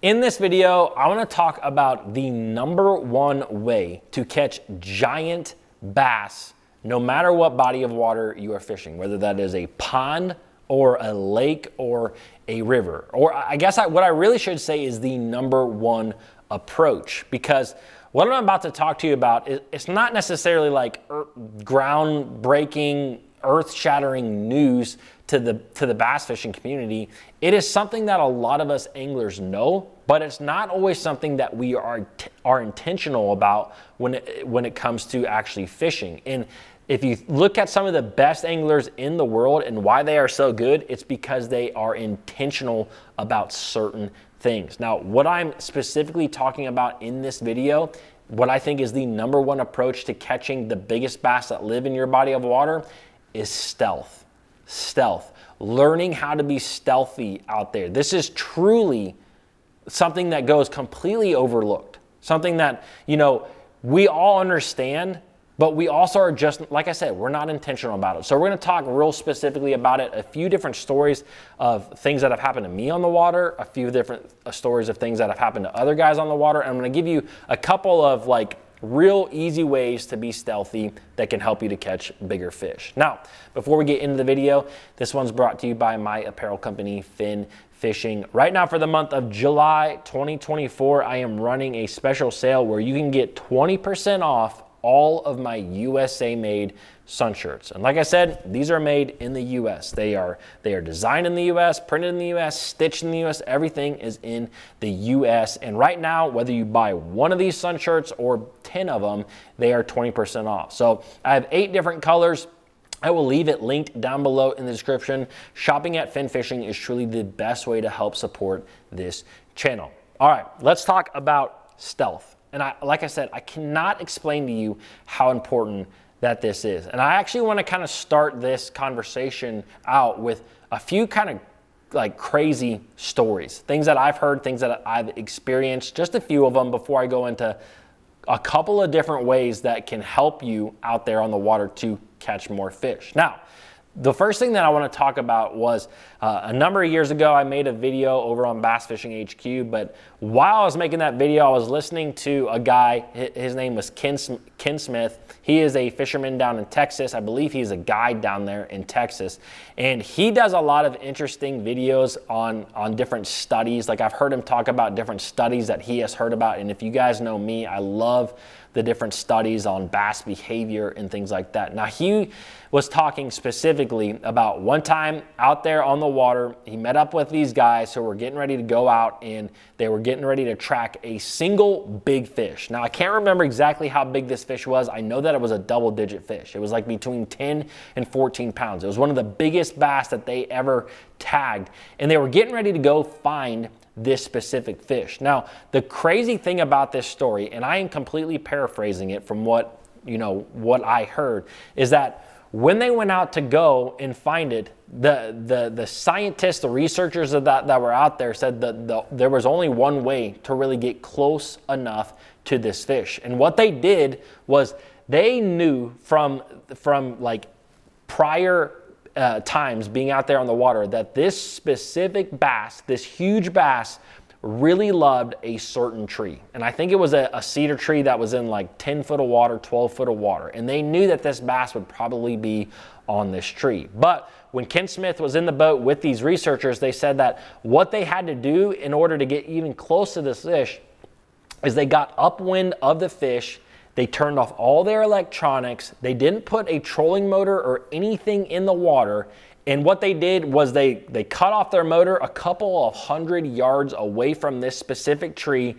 In this video, I want to talk about the #1 way to catch giant bass, no matter what body of water you are fishing, whether that is a pond or a lake or a river. Or I guess what I really should say is the #1 approach, because what I'm about to talk to you about, it's not necessarily like groundbreaking, earth-shattering news to the bass fishing community. It is something that a lot of us anglers know, but it's not always something that we are intentional about when it comes to actually fishing. And if you look at some of the best anglers in the world and why they are so good, it's because they are intentional about certain things. Now, what I'm specifically talking about in this video, what I think is the #1 approach to catching the biggest bass that live in your body of water, is stealth. Stealth. Learning how to be stealthy out there. This is truly something that goes completely overlooked. Something that, you know, we all understand, but we also are just, like I said, we're not intentional about it. So we're going to talk real specifically about it, a few different stories of things that have happened to me on the water, a few different stories of things that have happened to other guys on the water. And I'm going to give you a couple of like real easy ways to be stealthy that can help you to catch bigger fish. Now, before we get into the video, this one's brought to you by my apparel company, Finn Fishing. Right now for the month of July 2024, I am running a special sale where you can get 20% off all of my USA made sun shirts. And like I said, these are made in the US. They are designed in the US, printed in the US, stitched in the US. Everything is in the US. And right now, whether you buy one of these sun shirts or 10 of them, they are 20% off. So I have 8 different colors. I will leave it linked down below in the description. Shopping at Finn Fishing is truly the best way to help support this channel. All right, let's talk about stealth. And like I said, I cannot explain to you how important that this is. And I actually want to kind of start this conversation out with a few kind of like crazy stories, things that I've heard, things that I've experienced, just a few of them before I go into a couple of different ways that can help you out there on the water to catch more fish. Now, the first thing that I want to talk about was a number of years ago, I made a video over on BassFishingHQ, but while I was making that video, I was listening to a guy, his name was Ken Smith. He is a fisherman down in Texas. I believe he's a guide down there in Texas. And he does a lot of interesting videos on different studies. Like I've heard him talk about different studies that he has heard about. And if you guys know me, I love the different studies on bass behavior and things like that. Now, he was talking specifically about one time out there on the water, he met up with these guys who were getting ready to go out and they were getting ready to track a single big fish. Now, I can't remember exactly how big this fish was. I know that it was a double-digit fish. It was like between 10 and 14 pounds. It was one of the biggest bass that they ever tagged, and they were getting ready to go find this specific fish. Now, the crazy thing about this story, and I am completely paraphrasing it from what I heard, is that when they went out to go and find it, the scientists, the researchers that were out there said that there was only one way to really get close enough to this fish. And what they did was they knew from like prior times being out there on the water that this specific bass, this huge bass, really loved a certain tree. And I think it was a cedar tree that was in like 10 foot of water, 12 foot of water. And they knew that this bass would probably be on this tree. But when Ken Smith was in the boat with these researchers, they said that what they had to do in order to get even close to this fish is they got upwind of the fish. They turned off all their electronics. They didn't put a trolling motor or anything in the water. And what they did was they cut off their motor a couple of 100 yards away from this specific tree,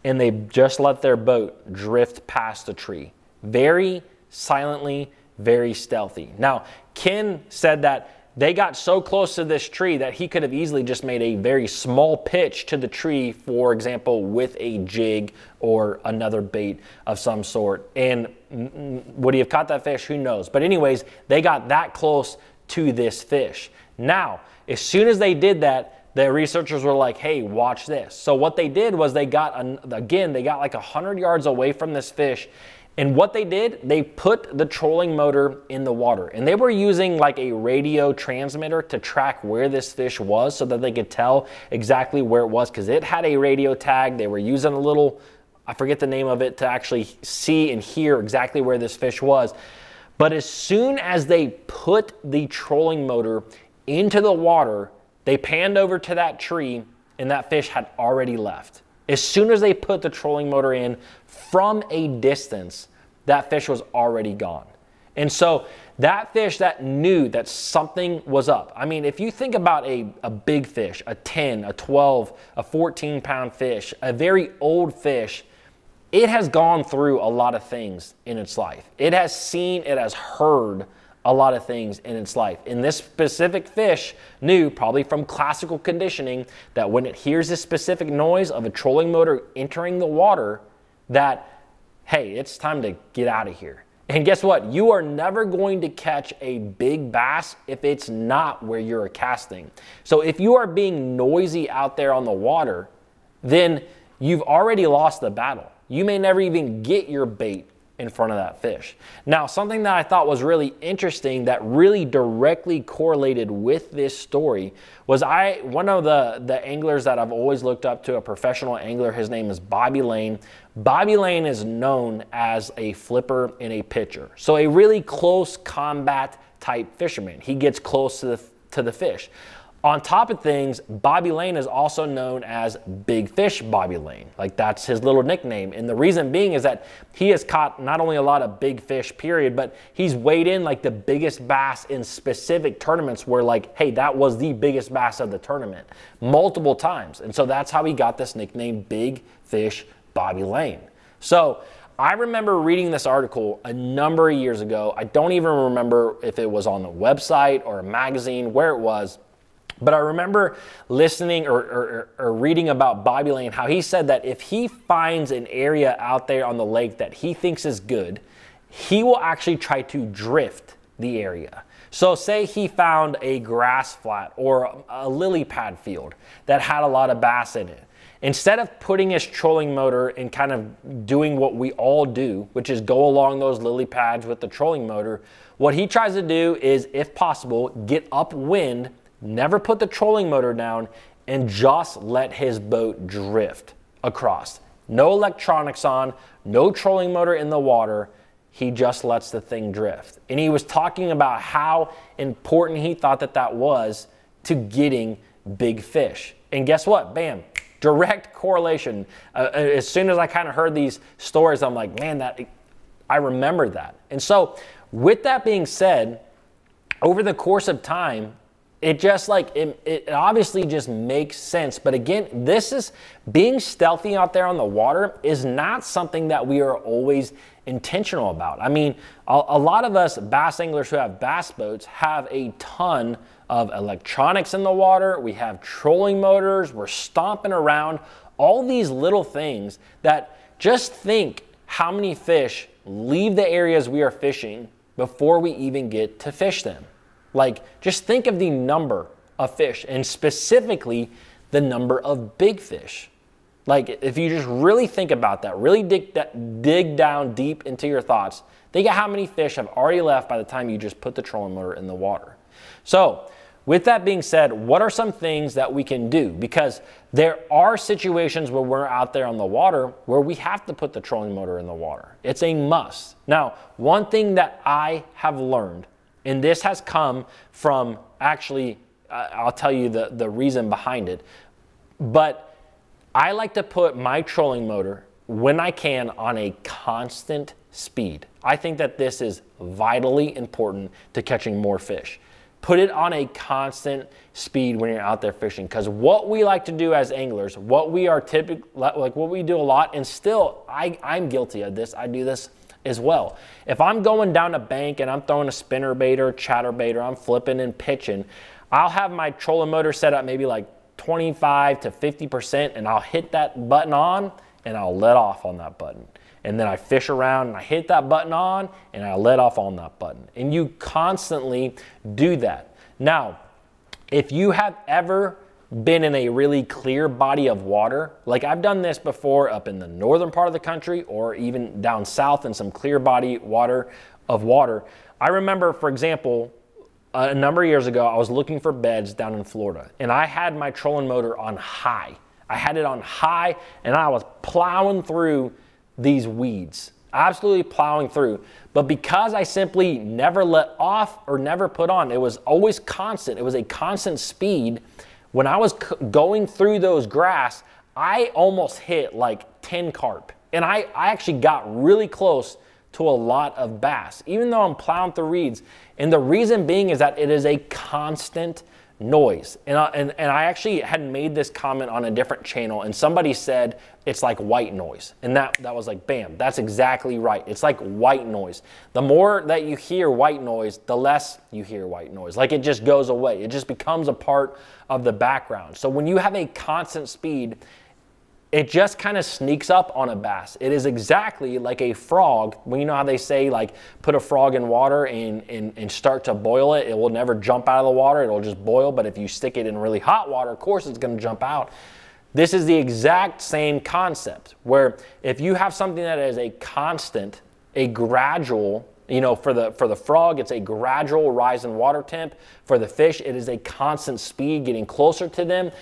and they just let their boat drift past the tree. Very silently, very stealthy. Now, Ken said that they got so close to this tree that he could have easily just made a very small pitch to the tree, for example, with a jig or another bait of some sort. And would he have caught that fish? Who knows? But anyways, they got that close to this fish. Now, as soon as they did that, the researchers were like, hey, watch this. So what they did was they got like 100 yards away from this fish, And what they did, they put the trolling motor in the water, and they were using like a radio transmitter to track where this fish was so that they could tell exactly where it was, because it had a radio tag. They were using a little, I forget the name of it, to actually see and hear exactly where this fish was. But as soon as they put the trolling motor into the water, they panned over to that tree and that fish had already left. As soon as they put the trolling motor in from a distance, that fish was already gone. And so that fish that knew that something was up. I mean, if you think about a big fish, a 10, a 12, a 14-pound fish, a very old fish, it has gone through a lot of things in its life. It has seen, it has heard a lot of things in its life. And this specific fish knew, probably from classical conditioning, that when it hears this specific noise of a trolling motor entering the water, that, hey, it's time to get out of here. And guess what? You are never going to catch a big bass if it's not where you're casting. So if you are being noisy out there on the water, then you've already lost the battle. You may never even get your bait in front of that fish. Now, something that I thought was really interesting that really directly correlated with this story was one of the anglers that I've always looked up to, a professional angler. His name is Bobby Lane. Bobby Lane is known as a flipper and a pitcher. So a really close combat type fisherman. He gets close to the fish. On top of things, Bobby Lane is also known as Big Fish Bobby Lane. Like, that's his little nickname. And the reason being is that he has caught not only a lot of big fish, period, but he's weighed in like the biggest bass in specific tournaments where, like, hey, that was the biggest bass of the tournament multiple times. And so that's how he got this nickname, Big Fish Bobby Lane. So I remember reading this article a number of years ago. I don't even remember if it was on the website or a magazine, where it was. But I remember listening or reading about Bobby Lane, how he said that if he finds an area out there on the lake that he thinks is good, he will actually try to drift the area. So say he found a grass flat or a lily pad field that had a lot of bass in it. Instead of putting his trolling motor and kind of doing what we all do, which is go along those lily pads with the trolling motor, what he tries to do is, if possible, get upwind, never put the trolling motor down, and just let his boat drift across. No electronics on, no trolling motor in the water. He just lets the thing drift. And he was talking about how important he thought that was to getting big fish. And guess what? Bam, direct correlation. As soon as I kind of heard these stories, I'm like, man, I remember that. And so with that being said, over the course of time, it just it obviously just makes sense. But again, this is being stealthy out there on the water is not something that we are always intentional about. I mean, a lot of us bass anglers who have bass boats have a ton of electronics in the water. We have trolling motors. We're stomping around. All these little things that, just think how many fish leave the areas we are fishing before we even get to fish them. Like, just think of the number of fish, and specifically the number of big fish. Like, if you just really think about that, really dig down deep into your thoughts, think of how many fish have already left by the time you just put the trolling motor in the water. So with that being said, what are some things that we can do? Because there are situations where we're out there on the water where we have to put the trolling motor in the water. It's a must. Now, one thing that I have learned, and this has come from, actually, I'll tell you the reason behind it, but I like to put my trolling motor, when I can, on a constant speed. I think that this is vitally important to catching more fish. Put it on a constant speed when you're out there fishing, because what we like to do as anglers, what we are what we do a lot, and still I'm guilty of this, I do this as well. If I'm going down a bank and I'm throwing a spinnerbait or chatterbait, or I'm flipping and pitching, I'll have my trolling motor set up maybe like 25 to 50%, and I'll hit that button on and I'll let off on that button. And then I fish around and I hit that button on and I let off on that button. And you constantly do that. Now, if you have ever been in a really clear body of water, like I've done this before up in the northern part of the country or even down south in some clear body water. I remember, for example, a number of years ago, I was looking for beds down in Florida, and I had my trolling motor on high. I had it on high, and I was plowing through these weeds, absolutely plowing through. But because I simply never let off or never put on, it was always constant. It was a constant speed. When I was going through those grass, I almost hit like 10 carp. And I actually got really close to a lot of bass, even though I'm plowing through reeds. And the reason being is that it is a constant noise. And I actually had made this comment on a different channel, and somebody said it's like white noise. And that was like, bam, that's exactly right. It's like white noise. The more that you hear white noise, the less you hear white noise. Like it just goes away. It just becomes a part of the background. So when you have a constant speed, it just kind of sneaks up on a bass. It is exactly like a frog. Well, you know how they say, like, put a frog in water and start to boil it. It will never jump out of the water. It'll just boil. But if you stick it in really hot water, of course it's going to jump out. This is the exact same concept, where if you have something that is a constant, a gradual, you know, for the frog, it's a gradual rise in water temp. For the fish, it is a constant speed getting closer to them.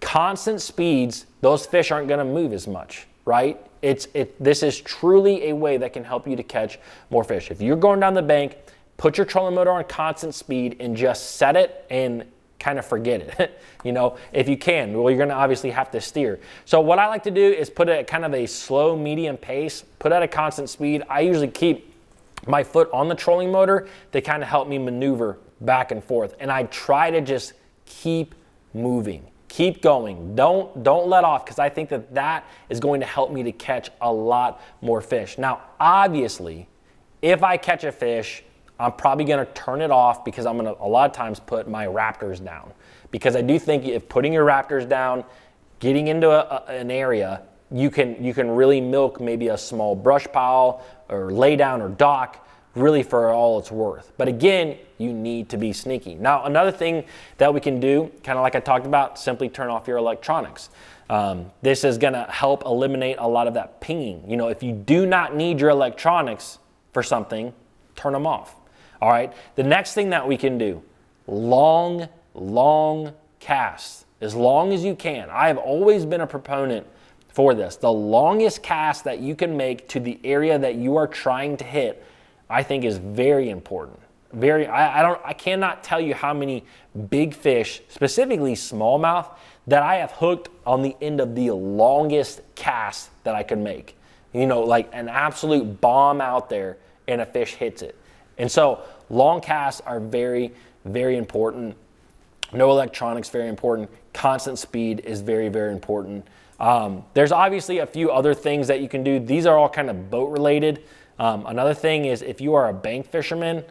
Constant speeds, those fish aren't going to move as much, right? This is truly a way that can help you to catch more fish. If you're going down the bank, put your trolling motor on constant speed and just set it and kind of forget it. You know, if you can. Well, you're going to obviously have to steer. So what I like to do is put it at kind of a slow, medium pace, put at a constant speed. I usually keep my foot on the trolling motor to kind of help me maneuver back and forth. And I try to just keep moving. Keep going. Don't let off, because I think that is going to help me to catch a lot more fish. Now, obviously, if I catch a fish, I'm probably going to turn it off, because I'm going to a lot of times put my raptors down. Because I do think if putting your raptors down, getting into an area, you can really milk maybe a small brush pile or lay down or dock, really for all it's worth. But again, you need to be sneaky. Now, another thing that we can do, kind of like I talked about, simply turn off your electronics. This is going to help eliminate a lot of that pinging. You know, if you do not need your electronics for something, turn them off. All right. The next thing that we can do, long casts, as long as you can. I have always been a proponent for this. The longest cast that you can make to the area that you are trying to hit, I think, is very important. I cannot tell you how many big fish, specifically smallmouth, that I have hooked on the end of the longest cast that I could make. You know, like an absolute bomb out there and a fish hits it. And so long casts are very, very important. No electronics, very important. Constant speed is very, very important. There's obviously a few other things that you can do. These are all kind of boat related. Another thing is, if you are a bank fisherman,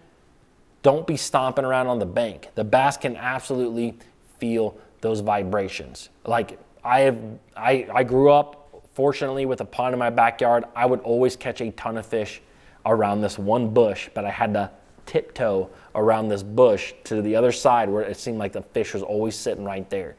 don't be stomping around on the bank. The bass can absolutely feel those vibrations. Like I grew up, fortunately, with a pond in my backyard. I would always catch a ton of fish around this one bush, but I had to tiptoe around this bush to the other side where it seemed like the fish was always sitting right there.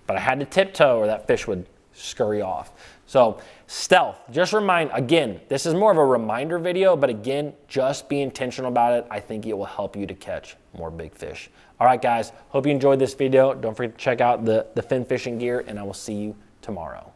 But I had to tiptoe or that fish would scurry off. So stealth, just remind, again, this is more of a reminder video, but again, just be intentional about it. I think it will help you to catch more big fish. All right, guys, hope you enjoyed this video. Don't forget to check out the fin fishing gear, and I will see you tomorrow.